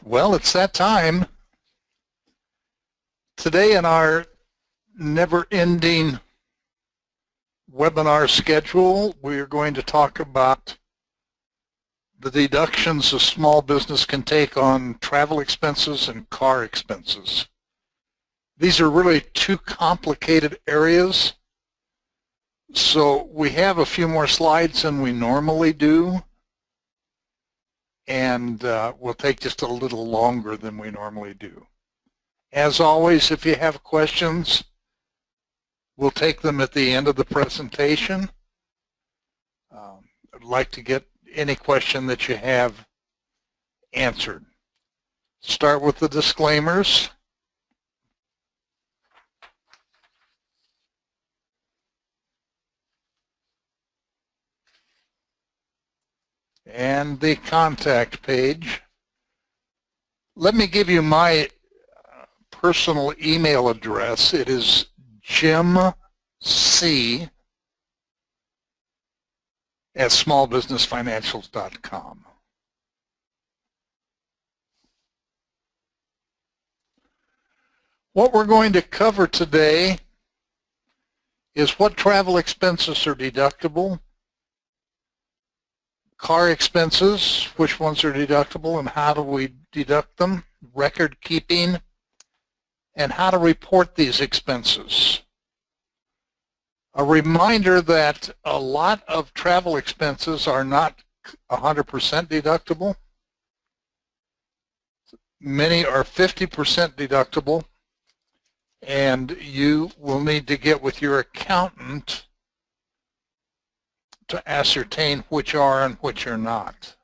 Well, it's that time. Today in our never-ending webinar schedule, we are going to talk about the deductions a small business can take on travel expenses and car expenses. These are really two complicated areas, so we have a few more slides than we normally do, and we'll take just a little longer than we normally do. As always, if you have questions, we'll take them at the end of the presentation. I'd like to get any question that you have answered. Start with the disclaimers. And the contact page. Let me give you my personal email address. It is jimc@smallbusinessfinancials.com. What we're going to cover today is what travel expenses are deductible, car expenses, which ones are deductible and how do we deduct them, record keeping, and how to report these expenses. A reminder that a lot of travel expenses are not 100% deductible. Many are 50% deductible, and you will need to get with your accountant to ascertain which are and which are not.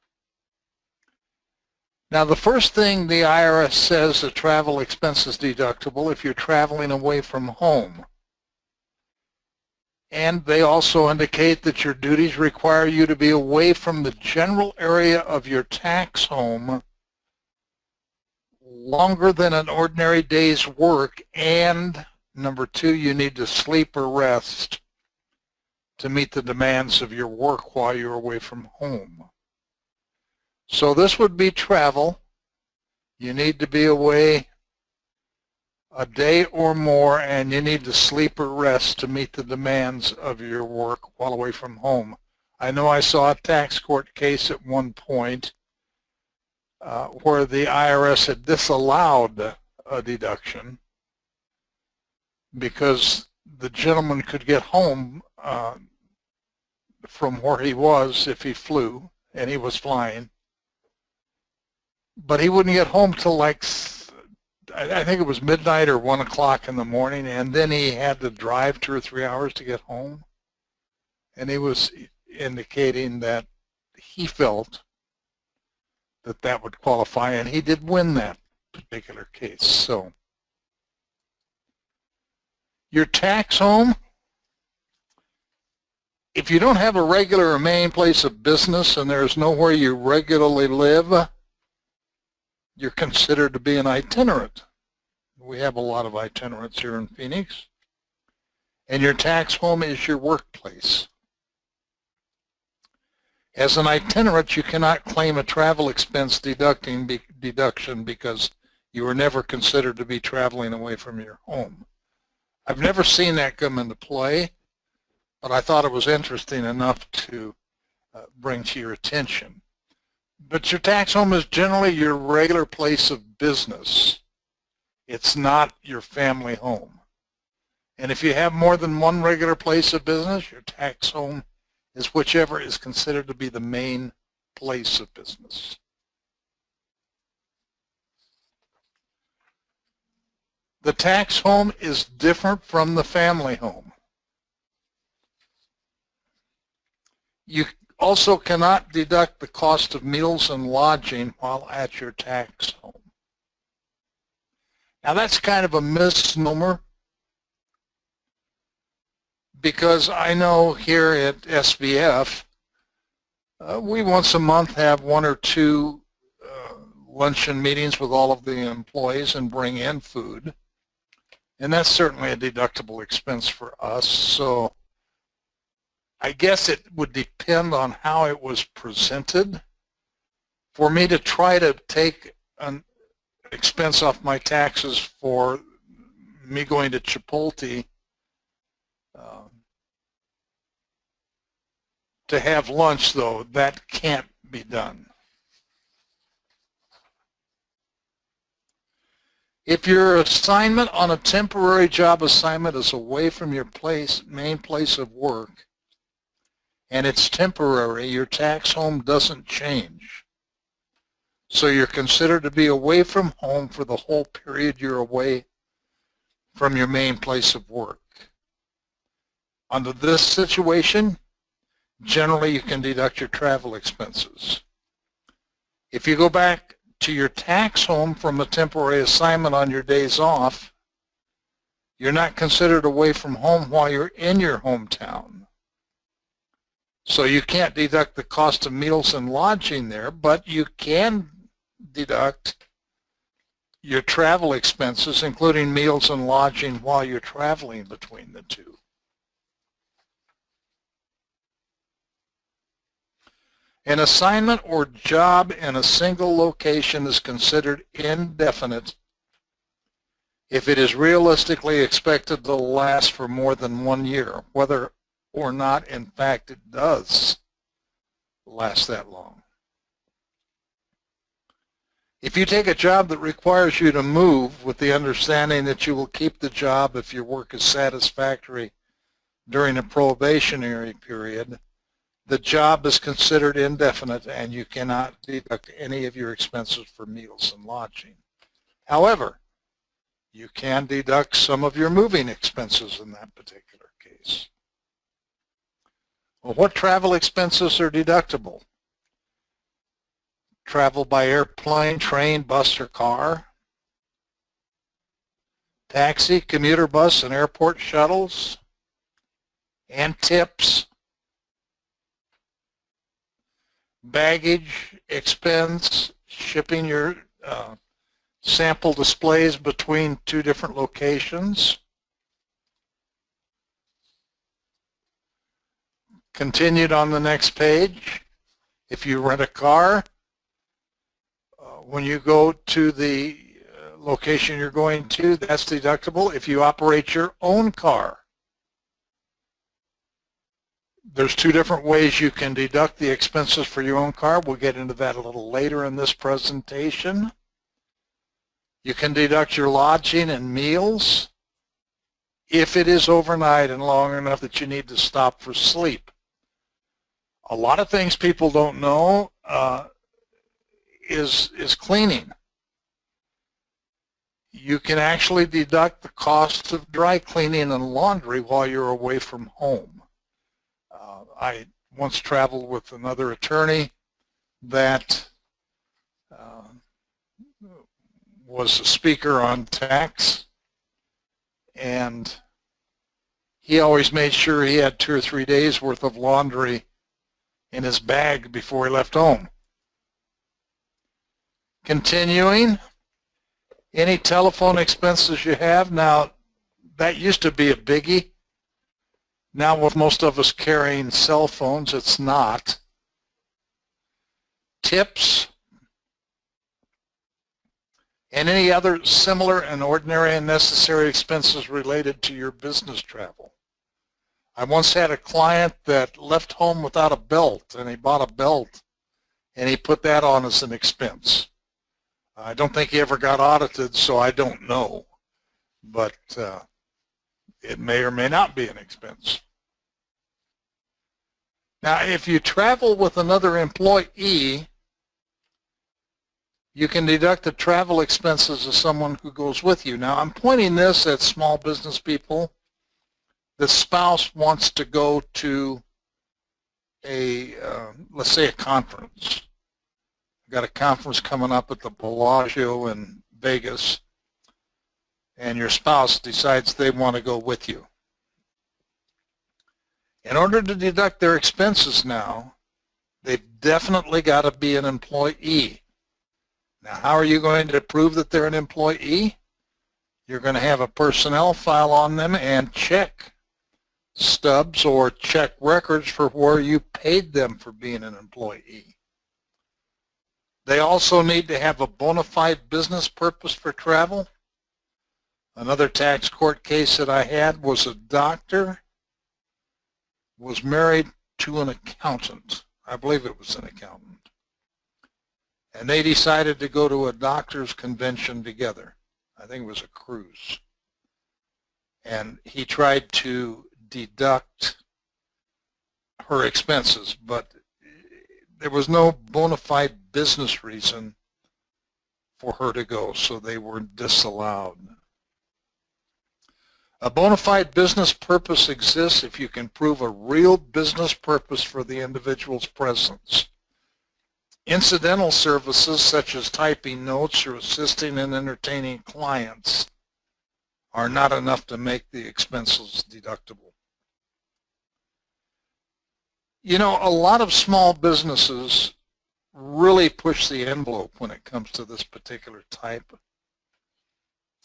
Now, the first thing the IRS says a travel expense is deductible if you're traveling away from home. And they also indicate that your duties require you to be away from the general area of your tax home longer than an ordinary day's work, and number two, you need to sleep or rest to meet the demands of your work while you're away from home. So this would be travel. You need to be away a day or more, and you need to sleep or rest to meet the demands of your work while away from home. I know I saw a tax court case at one point where the IRS had disallowed a deduction because the gentleman could get home from where he was if he flew, and he was flying, but he wouldn't get home till like, I think it was midnight or 1 o'clock in the morning, and then he had to drive 2 or 3 hours to get home. And he was indicating that he felt that that would qualify, and he did win that particular case. So your tax home, if you don't have a regular or main place of business and there's nowhere you regularly live, you're considered to be an itinerant. We have a lot of itinerants here in Phoenix. And your tax home is your workplace. As an itinerant, you cannot claim a travel expense deduction because you were never considered to be traveling away from your home. I've never seen that come into play, but I thought it was interesting enough to bring to your attention. But your tax home is generally your regular place of business. It's not your family home. And if you have more than one regular place of business, your tax home is whichever is considered to be the main place of business. The tax home is different from the family home. You also cannot deduct the cost of meals and lodging while at your tax home. Now that's kind of a misnomer, because I know here at SBF, we once a month have 1 or 2 luncheon meetings with all of the employees and bring in food. And that's certainly a deductible expense for us. So I guess it would depend on how it was presented. For me to try to take an expense off my taxes for me going to Chipotle to have lunch, though. That can't be done. If your assignment on a temporary job assignment is away from your main place of work, and it's temporary, your tax home doesn't change. So you're considered to be away from home for the whole period you're away from your main place of work. Under this situation, generally you can deduct your travel expenses. If you go back to your tax home from a temporary assignment on your days off, you're not considered away from home while you're in your hometown. So you can't deduct the cost of meals and lodging there, but you can deduct your travel expenses, including meals and lodging, while you're traveling between the two. An assignment or job in a single location is considered indefinite if it is realistically expected to last for more than 1 year, whether or not, in fact, it does last that long. If you take a job that requires you to move with the understanding that you will keep the job if your work is satisfactory during a probationary period, the job is considered indefinite and you cannot deduct any of your expenses for meals and lodging. However, you can deduct some of your moving expenses in that particular case. Well, what travel expenses are deductible? Travel by airplane, train, bus, or car, taxi, commuter bus, and airport shuttles, and tips, baggage expense, shipping your sample displays between 2 different locations. Continued on the next page, if you rent a car, when you go to the location you're going to, that's deductible. If you operate your own car, there's 2 different ways you can deduct the expenses for your own car. We'll get into that a little later in this presentation. You can deduct your lodging and meals if it is overnight and long enough that you need to stop for sleep. A lot of things people don't know is cleaning. You can actually deduct the cost of dry cleaning and laundry while you're away from home. I once traveled with another attorney that was a speaker on tax, and he always made sure he had 2 or 3 days worth of laundry in his bag before he left home. Continuing, any telephone expenses you have. Now, that used to be a biggie. Now, with most of us carrying cell phones, it's not. Tips and any other similar and ordinary and necessary expenses related to your business travel. I once had a client that left home without a belt, and he bought a belt, and he put that on as an expense. I don't think he ever got audited, so I don't know, but it may or may not be an expense. Now, if you travel with another employee, you can deduct the travel expenses of someone who goes with you. Now, I'm pointing this at small business people. The spouse wants to go to a, let's say, a conference. We've got a conference coming up at the Bellagio in Vegas, and your spouse decides they want to go with you. In order to deduct their expenses now, they've definitely got to be an employee. Now, how are you going to prove that they're an employee? You're going to have a personnel file on them and check stubs or check records for where you paid them for being an employee. They also need to have a bona fide business purpose for travel. Another tax court case that I had was a doctor was married to an accountant. I believe it was an accountant. And they decided to go to a doctor's convention together. I think it was a cruise. And he tried to deduct her expenses, but there was no bona fide business reason for her to go, so they were disallowed. A bona fide business purpose exists if you can prove a real business purpose for the individual's presence. Incidental services such as typing notes or assisting and entertaining clients are not enough to make the expenses deductible. You know, a lot of small businesses really push the envelope when it comes to this particular type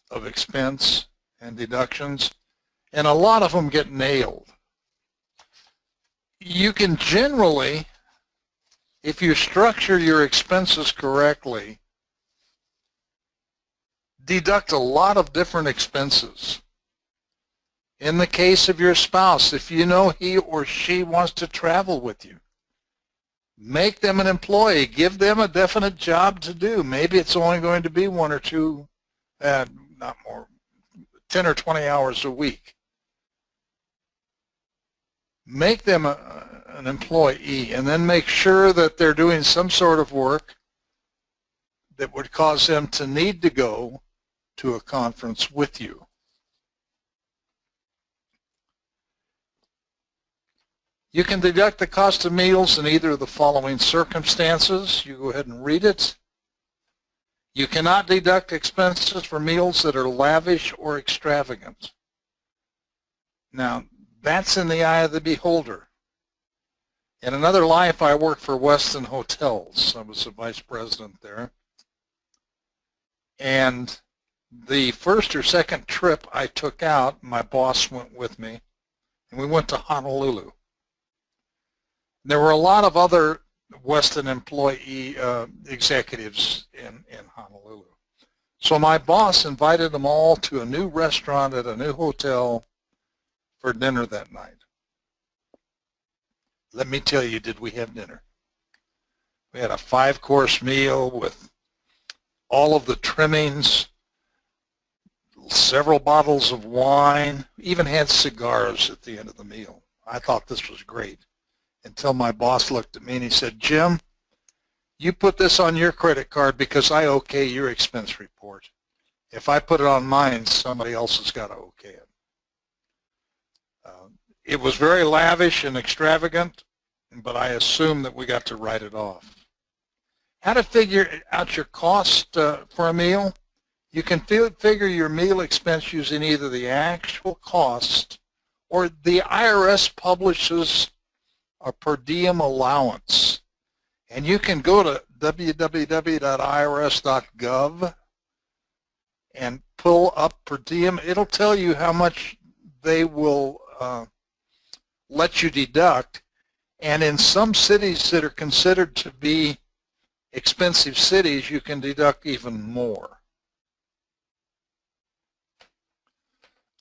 of expense and deductions, and a lot of them get nailed. You can generally, if you structure your expenses correctly, deduct a lot of different expenses. In the case of your spouse, if you know he or she wants to travel with you, make them an employee. Give them a definite job to do. Maybe it's only going to be 1 or 2, not more, 10 or 20 hours a week. Make them an employee, and then make sure that they're doing some sort of work that would cause them to need to go to a conference with you. You can deduct the cost of meals in either of the following circumstances. You go ahead and read it. You cannot deduct expenses for meals that are lavish or extravagant. Now, that's in the eye of the beholder. In another life, I worked for Westin Hotels. I was the vice president there. And the first or second trip I took out, my boss went with me, and we went to Honolulu. There were a lot of other Westin employee executives in Honolulu. So my boss invited them all to a new restaurant at a new hotel for dinner that night. Let me tell you, did we have dinner. We had a 5-course meal with all of the trimmings, several bottles of wine, even had cigars at the end of the meal. I thought this was great until my boss looked at me and he said, "Jim, you put this on your credit card because I okay your expense report. If I put it on mine, somebody else has got to okay it." It was very lavish and extravagant, but I assume that we got to write it off. How to figure out your cost for a meal? You can figure your meal expense using either the actual cost or the IRS publishes a per diem allowance. And you can go to www.irs.gov and pull up per diem. It'll tell you how much they will let you deduct. And in some cities that are considered to be expensive cities, you can deduct even more.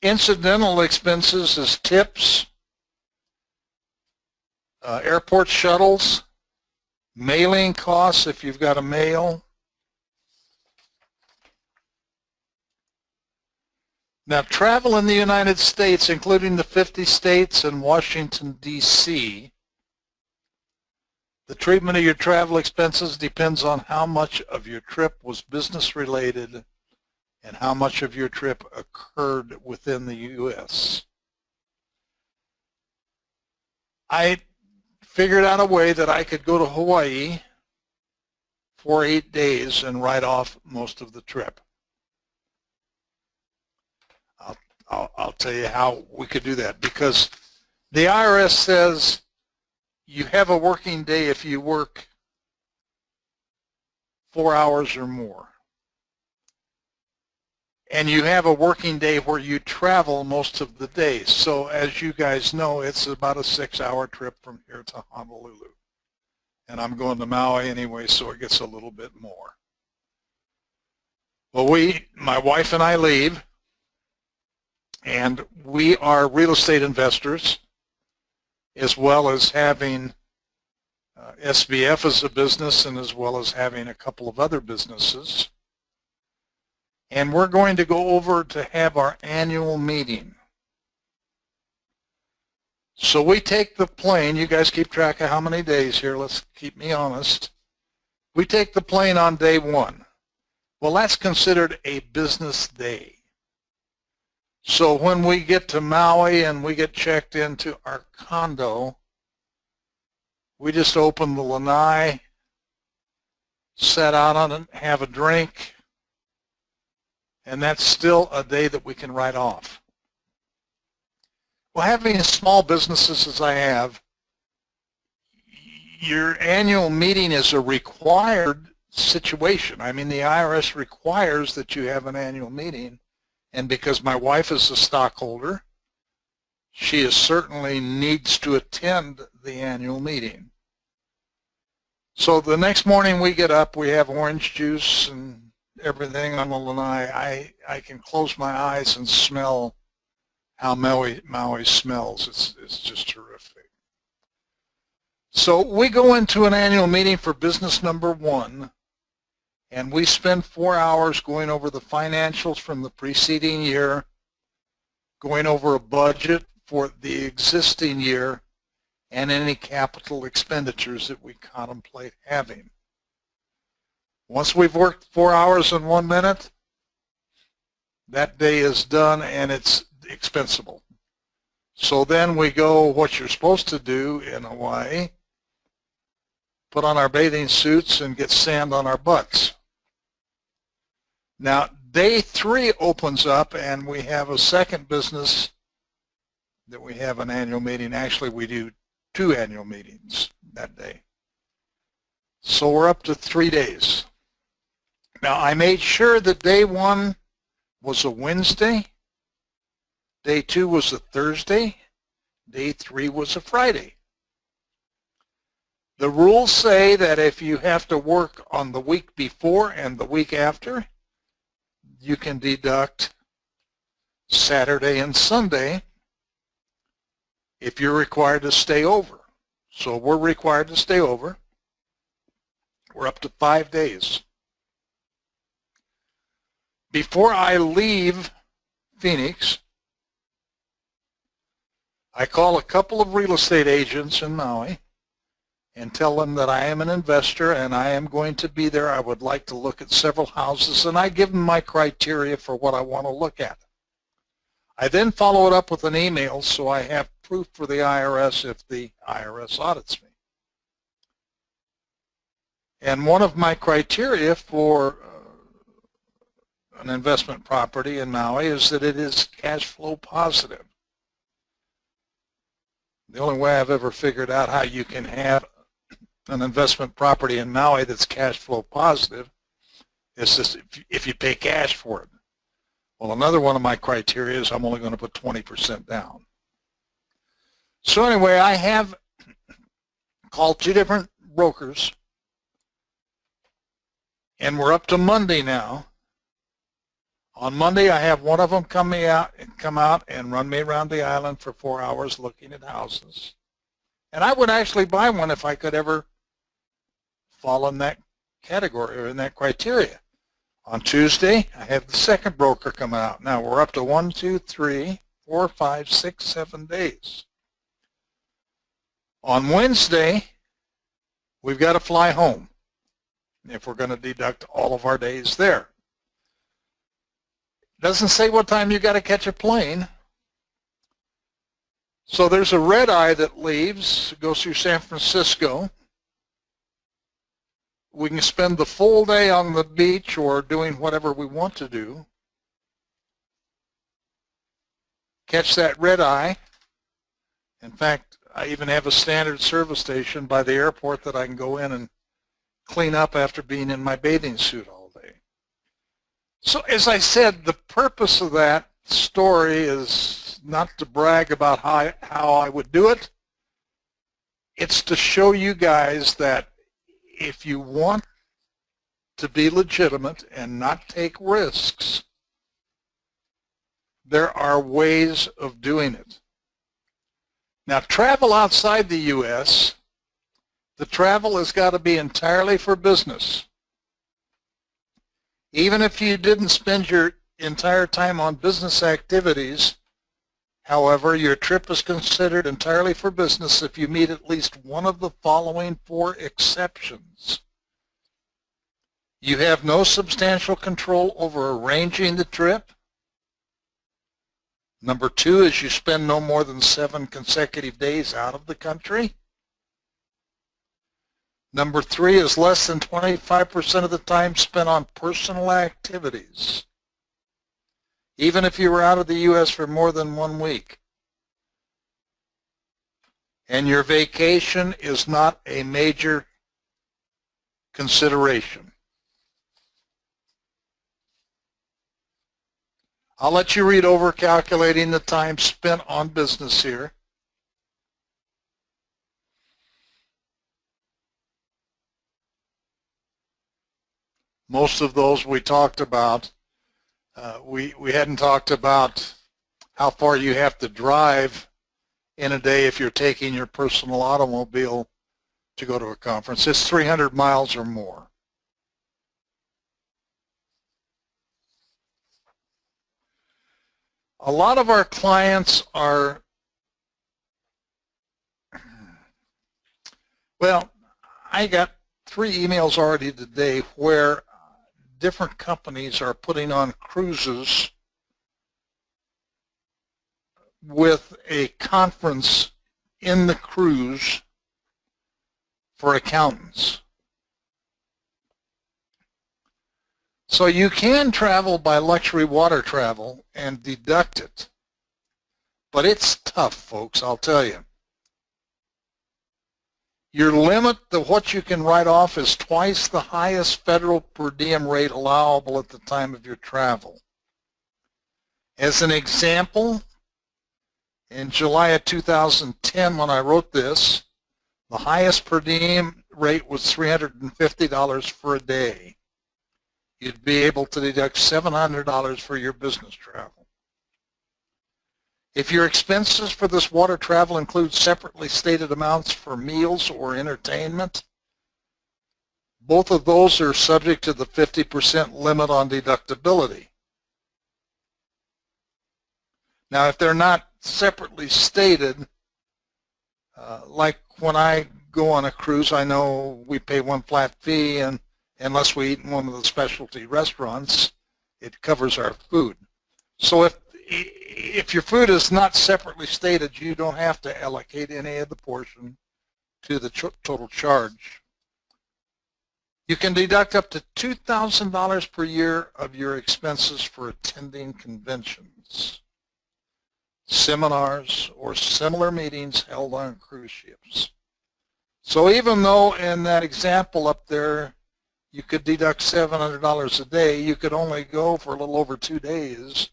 Incidental expenses is tips, airport shuttles, mailing costs if you've got a mail. Now, travel in the United States, including the 50 states and Washington, D.C., the treatment of your travel expenses depends on how much of your trip was business-related and how much of your trip occurred within the U.S. I figured out a way that I could go to Hawaii for 8 days and write off most of the trip. I'll tell you how we could do that, because the IRS says you have a working day if you work 4 hours or more. And you have a working day where you travel most of the days. So as you guys know, it's about a 6-hour trip from here to Honolulu. and I'm going to Maui anyway, so it gets a little bit more. Well, my wife and I leave, and we are real estate investors, as well as having SBF as a business and as well as having a couple of other businesses. And we're going to go over to have our annual meeting. So we take the plane. You guys keep track of how many days here. Let's keep me honest. We take the plane on day one. Well, that's considered a business day. So when we get to Maui and we get checked into our condo, we just open the lanai, sit out on it, have a drink, and that's still a day that we can write off. Well, having small businesses as I have, your annual meeting is a required situation. I mean, the IRS requires that you have an annual meeting, and because my wife is a stockholder, she certainly needs to attend the annual meeting. So the next morning we get up, we have orange juice and everything on the lanai. I can close my eyes and smell how Maui smells. It's just terrific. So we go into an annual meeting for business number one, and we spend 4 hours going over the financials from the preceding year, going over a budget for the existing year, and any capital expenditures that we contemplate having. Once we've worked 4 hours and 1 minute, that day is done and it's expensable. So then we go what you're supposed to do in Hawaii, put on our bathing suits and get sand on our butts. Now, day 3 opens up and we have a second business that we have an annual meeting. Actually, we do 2 annual meetings that day. So we're up to 3 days. Now, I made sure that day 1 was a Wednesday, day 2 was a Thursday, day 3 was a Friday. The rules say that if you have to work on the week before and the week after, you can deduct Saturday and Sunday if you're required to stay over. So we're required to stay over. We're up to 5 days. Before I leave Phoenix, I call a couple of real estate agents in Maui and tell them that I am an investor and I am going to be there. I would like to look at several houses, and I give them my criteria for what I want to look at. I then follow it up with an email so I have proof for the IRS if the IRS audits me. And one of my criteria for an investment property in Maui is that it is cash flow positive. The only way I've ever figured out how you can have an investment property in Maui that's cash flow positive is just if you pay cash for it. Well, another one of my criteria is I'm only going to put 20% down. So anyway, I have called 2 different brokers, and we're up to Monday now. On Monday, I have one of them come out and run me around the island for 4 hours looking at houses. And I would actually buy one if I could ever fall in that category or in that criteria. On Tuesday, I have the second broker come out. Now we're up to 1, 2, 3, 4, 5, 6, 7 days. On Wednesday, we've got to fly home if we're going to deduct all of our days there. Doesn't say what time you got to catch a plane. So there's a red eye that leaves, goes through San Francisco. We can spend the full day on the beach or doing whatever we want to do. Catch that red eye. In fact, I even have a standard service station by the airport that I can go in and clean up after being in my bathing suit all day. So as I said, the purpose of that story is not to brag about how I would do it. It's to show you guys that if you want to be legitimate and not take risks, there are ways of doing it. Now, travel outside the U.S., the travel has got to be entirely for business. Even if you didn't spend your entire time on business activities, however, your trip is considered entirely for business if you meet at least one of the following 4 exceptions. You have no substantial control over arranging the trip. Number 2 is you spend no more than 7 consecutive days out of the country. Number 3 is less than 25% of the time spent on personal activities, even if you were out of the U.S. for more than 1 week. And your vacation is not a major consideration. I'll let you read over calculating the time spent on business here. Most of those we talked about. We hadn't talked about how far you have to drive in a day if you're taking your personal automobile to go to a conference. It's 300 miles or more. A lot of our clients are, well, I got 3 emails already today where different companies are putting on cruises with a conference in the cruise for accountants. So you can travel by luxury water travel and deduct it, but it's tough, folks, I'll tell you. Your limit to what you can write off is twice the highest federal per diem rate allowable at the time of your travel. As an example, in July of 2010 when I wrote this, the highest per diem rate was $350 for a day. You'd be able to deduct $700 for your business travel. If your expenses for this water travel include separately stated amounts for meals or entertainment, both of those are subject to the 50% limit on deductibility. Now, if they're not separately stated, like when I go on a cruise, I know we pay 1 flat fee, and unless we eat in one of the specialty restaurants, it covers our food. So if your food is not separately stated, you don't have to allocate any of the portion to the total charge. You can deduct up to $2,000 per year of your expenses for attending conventions, seminars, or similar meetings held on cruise ships. So even though in that example up there you could deduct $700 a day, you could only go for a little over 2 days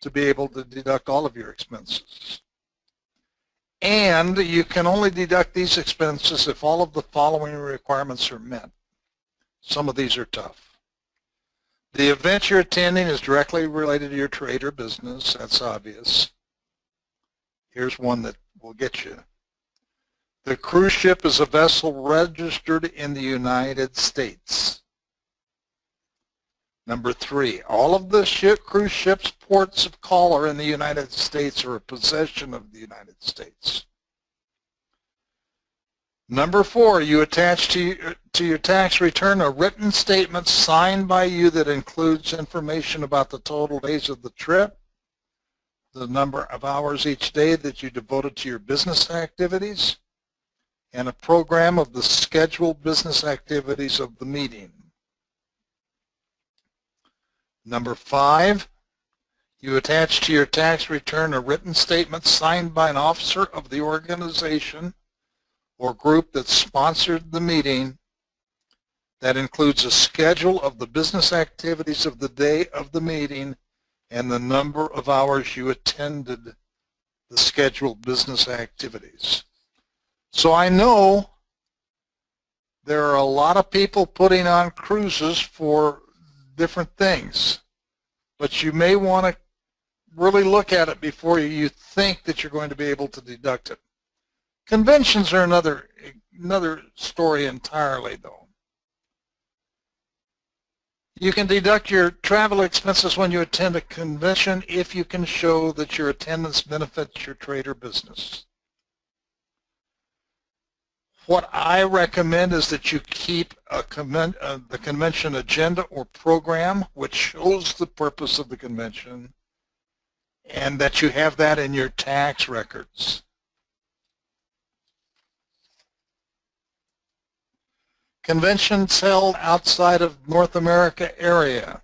to be able to deduct all of your expenses. And you can only deduct these expenses if all of the following requirements are met. Some of these are tough. The event you're attending is directly related to your trade or business. That's obvious. Here's one that will get you. The cruise ship is a vessel registered in the United States. Number 3, all of the cruise ship's ports of call are in the United States or a possession of the United States. Number 4, you attach to your tax return a written statement signed by you that includes information about the total days of the trip, the number of hours each day that you devoted to your business activities, and a program of the scheduled business activities of the meeting. Number 5, you attach to your tax return a written statement signed by an officer of the organization or group that sponsored the meeting that includes a schedule of the business activities of the day of the meeting and the number of hours you attended the scheduled business activities. So I know There are a lot of people putting on cruises for different things, but you may want to really look at it before you think that you're going to be able to deduct it. Conventions are another story entirely, though. You can deduct your travel expenses when you attend a convention if you can show that your attendance benefits your trade or business. What I recommend is that you keep the convention agenda or program, which shows the purpose of the convention, and that you have that in your tax records. Conventions held outside of North America area.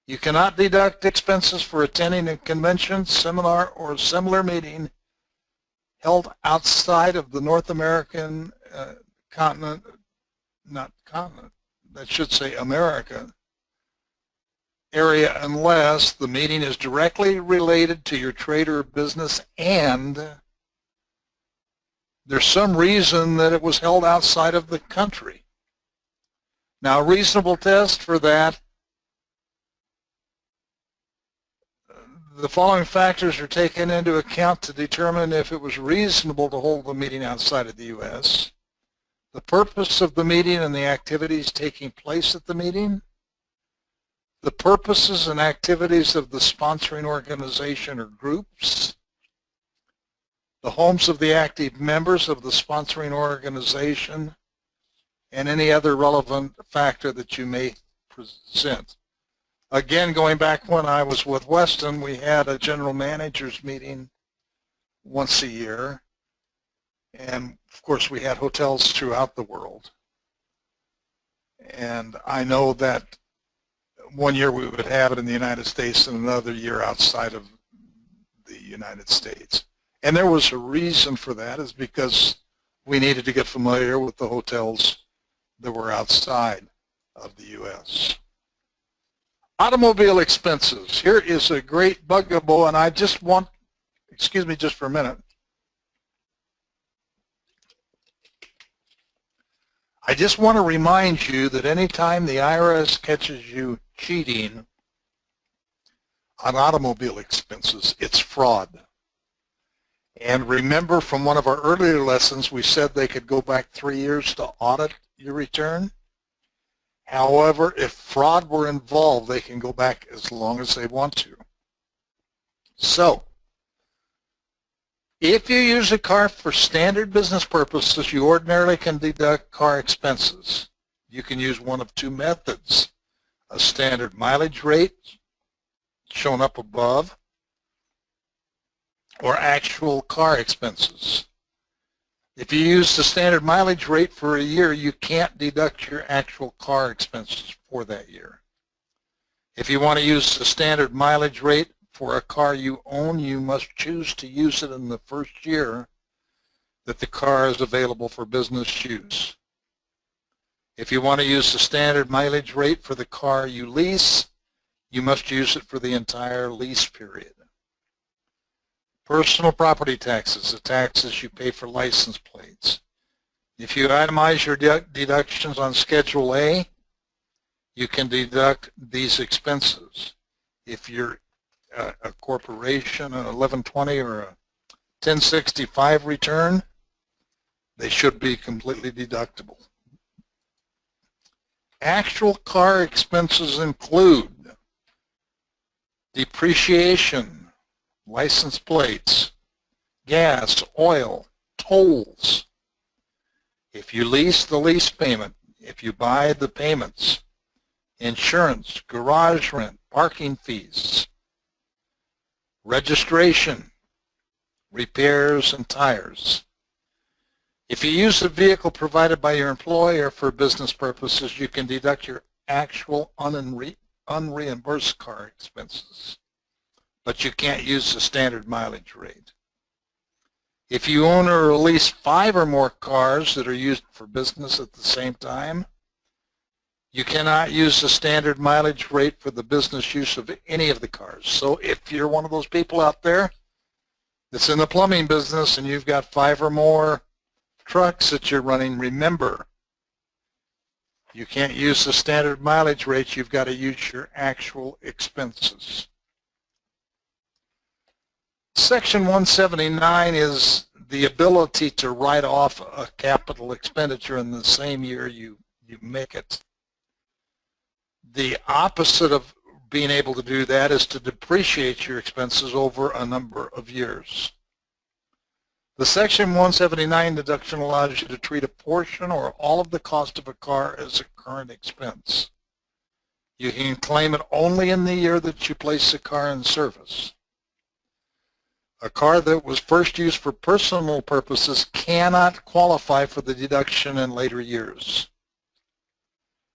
You cannot deduct expenses for attending a convention, seminar, or similar meeting held outside of the North American continent, not continent, that should say America, area unless the meeting is directly related to your trade or business and there's some reason that it was held outside of the country. Now, a reasonable test for that, the following factors are taken into account to determine if it was reasonable to hold the meeting outside of the U.S., the purpose of the meeting and the activities taking place at the meeting, the purposes and activities of the sponsoring organization or groups, the homes of the active members of the sponsoring organization, and any other relevant factor that you may present. Again, going back when I was with Weston, we had a general managers meeting once a year, and of course we had hotels throughout the world. And I know that one year we would have it in the United States and another year outside of the United States. And there was a reason for that, is because we needed to get familiar with the hotels that were outside of the U.S. Automobile expenses. Here is a great bugaboo, and I just want, excuse me just for a minute. I just want to remind you that anytime the IRS catches you cheating on automobile expenses, it's fraud. And remember from one of our earlier lessons, we said they could go back 3 years to audit your return. However, if fraud were involved, they can go back as long as they want to. So, if you use a car for standard business purposes, you ordinarily can deduct car expenses. You can use one of two methods: a standard mileage rate, shown up above, or actual car expenses. If you use the standard mileage rate for a year, you can't deduct your actual car expenses for that year. If you want to use the standard mileage rate for a car you own, you must choose to use it in the first year that the car is available for business use. If you want to use the standard mileage rate for the car you lease, you must use it for the entire lease period. Personal property taxes, the taxes you pay for license plates. If you itemize your deductions on Schedule A, you can deduct these expenses. If you're a corporation, an 1120 or a 1065 return, they should be completely deductible. Actual car expenses include depreciation, license plates, gas, oil, tolls. If you lease, the lease payment. If you buy, the payments. Insurance, garage rent, parking fees, registration, repairs, and tires. If you use a vehicle provided by your employer for business purposes, you can deduct your actual unreimbursed car expenses, but you can't use the standard mileage rate. If you own or lease 5 or more cars that are used for business at the same time, you cannot use the standard mileage rate for the business use of any of the cars. So if you're one of those people out there that's in the plumbing business and you've got 5 or more trucks that you're running, remember, you can't use the standard mileage rates. You've got to use your actual expenses. Section 179 is the ability to write off a capital expenditure in the same year you make it. The opposite of being able to do that is to depreciate your expenses over a number of years. The Section 179 deduction allows you to treat a portion or all of the cost of a car as a current expense. You can claim it only in the year that you place the car in service. A car that was first used for personal purposes cannot qualify for the deduction in later years.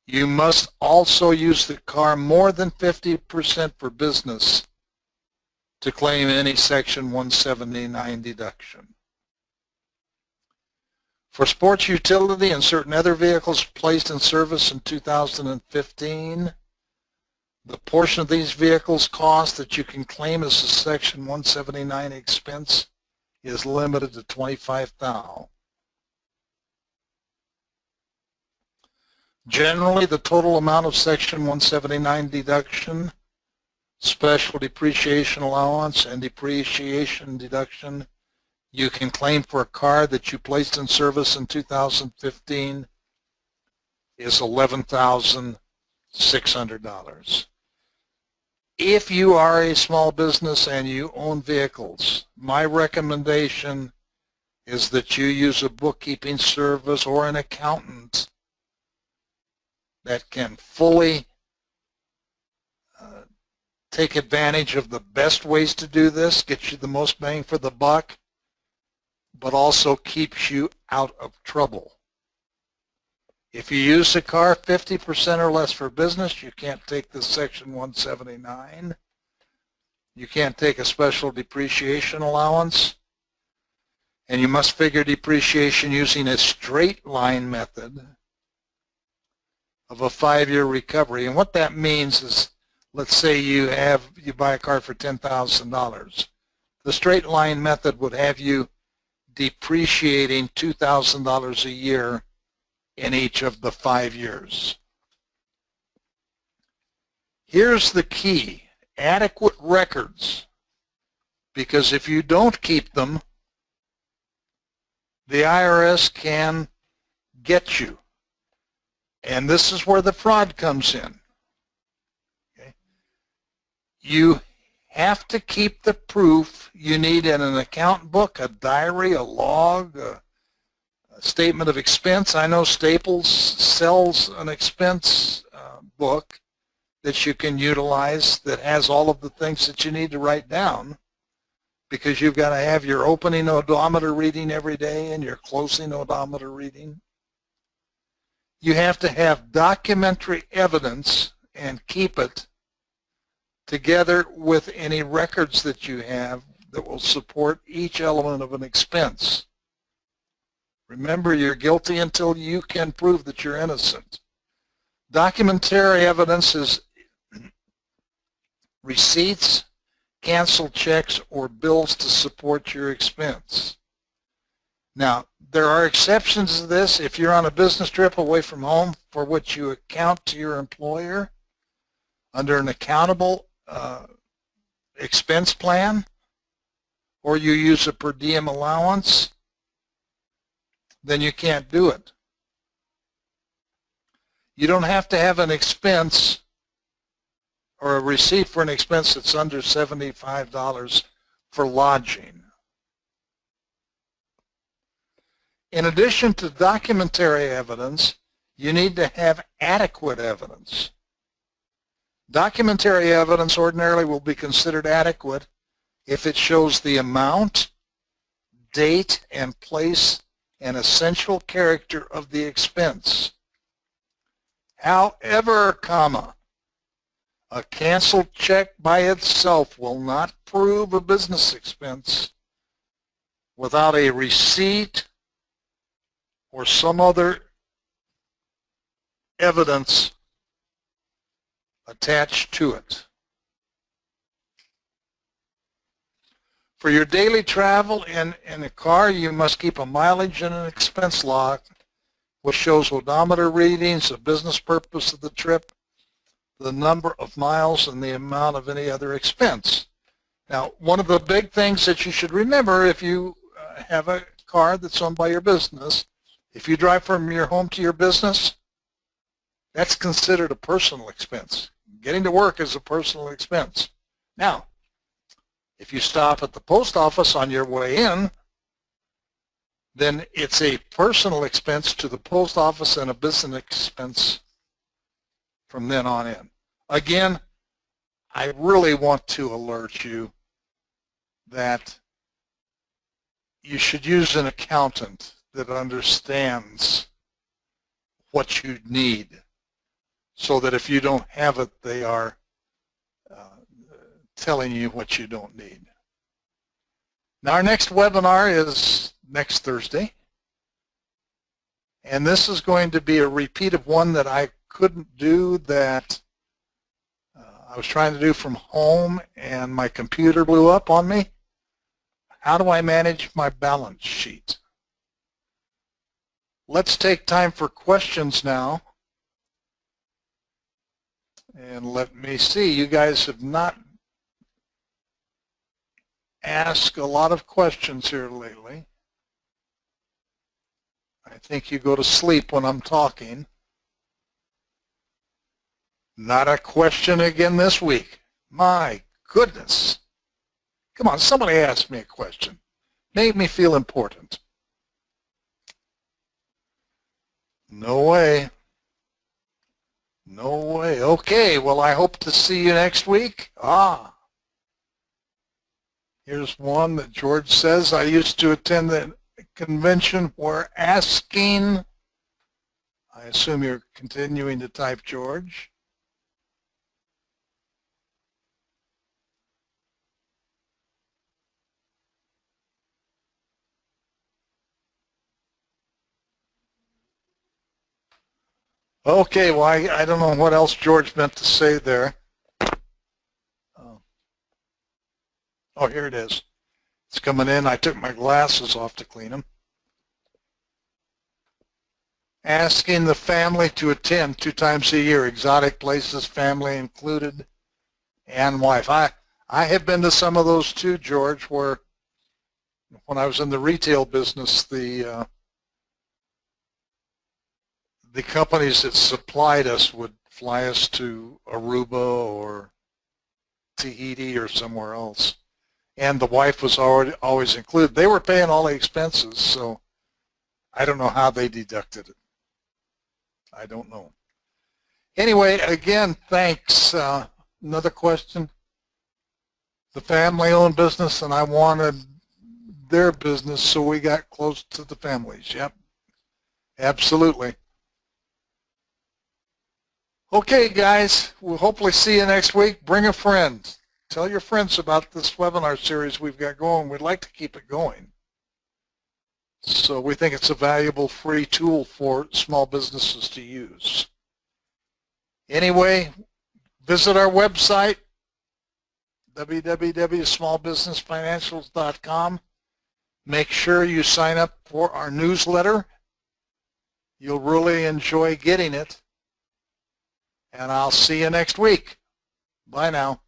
You must also use the car more than 50% for business to claim any Section 179 deduction. For sports utility and certain other vehicles placed in service in 2015, the portion of these vehicles' cost that you can claim as a Section 179 expense is limited to $25,000. Generally, the total amount of Section 179 deduction, special depreciation allowance, and depreciation deduction you can claim for a car that you placed in service in 2015 is $11,600. If you are a small business and you own vehicles, my recommendation is that you use a bookkeeping service or an accountant that can fully take advantage of the best ways to do this, get you the most bang for the buck, but also keeps you out of trouble. If you use the car 50% or less for business, you can't take the Section 179. You can't take a special depreciation allowance. And you must figure depreciation using a straight line method of a 5-year recovery. And what that means is, let's say you buy a car for $10,000. The straight line method would have you depreciating $2,000 a year in each of the 5 years. Here's the key: adequate records, because if you don't keep them, the IRS can get you. And this is where the fraud comes in. Okay? You have to keep the proof you need in an account book, a diary, a log, a statement of expense. I know Staples sells an expense book that you can utilize that has all of the things that you need to write down, because you've got to have your opening odometer reading every day and your closing odometer reading. You have to have documentary evidence and keep it together with any records that you have that will support each element of an expense. Remember, you're guilty until you can prove that you're innocent. Documentary evidence is receipts, canceled checks, or bills to support your expense. Now, there are exceptions to this. If you're on a business trip away from home for which you account to your employer under an accountable expense plan, or you use a per diem allowance, then you can't do it. You don't have to have an expense or a receipt for an expense that's under $75 for lodging. In addition to documentary evidence, you need to have adequate evidence. Documentary evidence ordinarily will be considered adequate if it shows the amount, date, and place and essential character of the expense. However, a canceled check by itself will not prove a business expense without a receipt or some other evidence attached to it. For your daily travel in a car, you must keep a mileage and an expense log, which shows odometer readings, the business purpose of the trip, the number of miles, and the amount of any other expense. Now, one of the big things that you should remember if you have a car that's owned by your business, if you drive from your home to your business, that's considered a personal expense. Getting to work is a personal expense. Now, if you stop at the post office on your way in, then it's a personal expense to the post office and a business expense from then on in. Again, I really want to alert you that you should use an accountant that understands what you need, so that if you don't have it, they are telling you what you don't need. Now, our next webinar is next Thursday, and this is going to be a repeat of one that I couldn't do, that I was trying to do from home and my computer blew up on me. How do I manage my balance sheet? Let's take time for questions now. And let me see, you guys have not asked a lot of questions here lately. I think you go to sleep when I'm talking. Not a question again this week. My goodness. Come on, somebody ask me a question. Make me feel important. No way. No way. Okay, well, I hope to see you next week. Here's one that George says, I used to attend the convention where asking, I assume you're continuing to type, George. Okay, well, I don't know what else George meant to say there. Oh, here it is. It's coming in. I took my glasses off to clean them. Asking the family to attend 2 times a year, exotic places, family included, and wife. I have been to some of those too, George, where when I was in the retail business, the companies that supplied us would fly us to Aruba or Tahiti or somewhere else. And the wife was always included. They were paying all the expenses, so I don't know how they deducted it. I don't know. Anyway, again, thanks. Another question. The family-owned business, and I wanted their business, so we got close to the families. Yep, absolutely. Okay, guys, we'll hopefully see you next week. Bring a friend. Tell your friends about this webinar series we've got going. We'd like to keep it going. So we think it's a valuable free tool for small businesses to use. Anyway, visit our website, www.smallbusinessfinancials.com. Make sure you sign up for our newsletter. You'll really enjoy getting it. And I'll see you next week. Bye now.